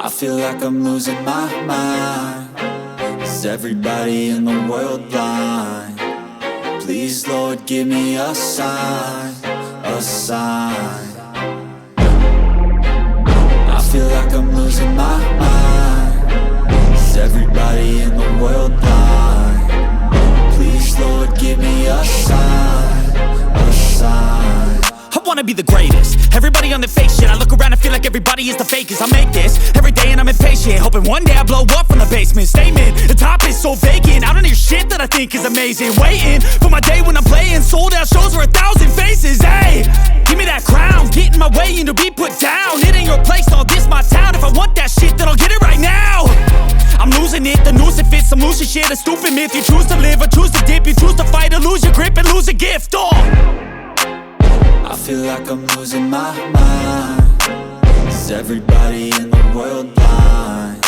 I feel like I'm losing my mind. Is everybody in the world blind? Please, Lord, give me a sign, a sign. I feel like I'm losing my mind. Is everybody in the world blind? Please, Lord, give me a sign, a sign. I wanna be the greatest. Everybody on the fake shit. I look around and feel like everybody is the fakest. I make this every day and I'm impatient, hoping one day I blow up from the basement. Statement, the top is so vacant. I don't hear shit that I think is amazing. Waiting for my day when I'm playing sold out shows for 1,000 faces. Hey, give me that crown, get in my way and to be put down. It ain't your place, all this my town. If I want that shit, then I'll get it right now. I'm losing it, the noose it fits. I'm losing shit, a stupid myth. You choose to live or choose to dip. You choose to fight or lose your grip and lose a gift. I feel like I'm losing my mind. Is everybody in the world blind?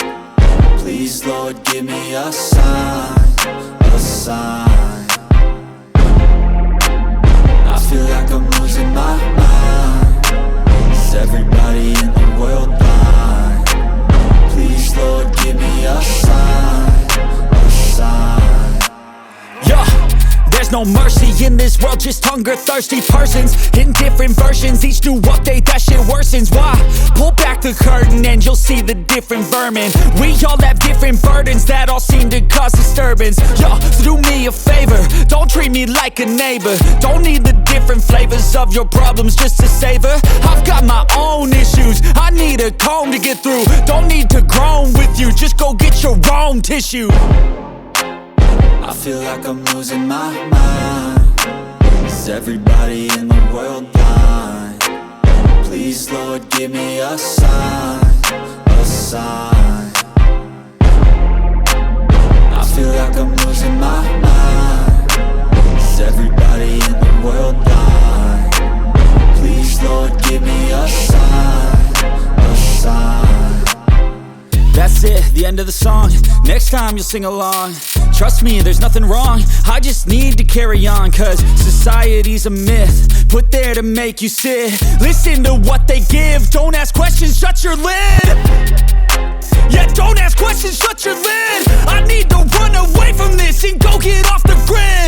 Please, Lord, give me a sign, a sign. I feel like I'm losing my mind. Is everybody in the world blind? Please, Lord, give me a sign, a sign. Yeah. There's no mercy in this world, just hunger-thirsty persons in different versions. Each new update, that shit worsens. Why? Pull back the curtain and you'll see the different vermin. We all have different burdens that all seem to cause disturbance. Yo, so do me a favor, don't treat me like a neighbor. Don't need the different flavors of your problems just to savor. I've got my own issues, I need a comb to get through. Don't need to groan with you, just go get your own tissue. I feel like I'm losing my mind. Is everybody in the world blind? Please, Lord, give me a sign, a sign. I feel like I'm losing my mind. Is everybody in the world blind? Please, Lord, give me a sign, a sign. That's it, the end of the song. Next time you'll sing along. Trust me, there's nothing wrong. I just need to carry on, cause society's a myth put there to make you sit. Listen to what they give. Don't ask questions, shut your lid. Yeah, don't ask questions, shut your lid. I need to run away from this and go get off the grid.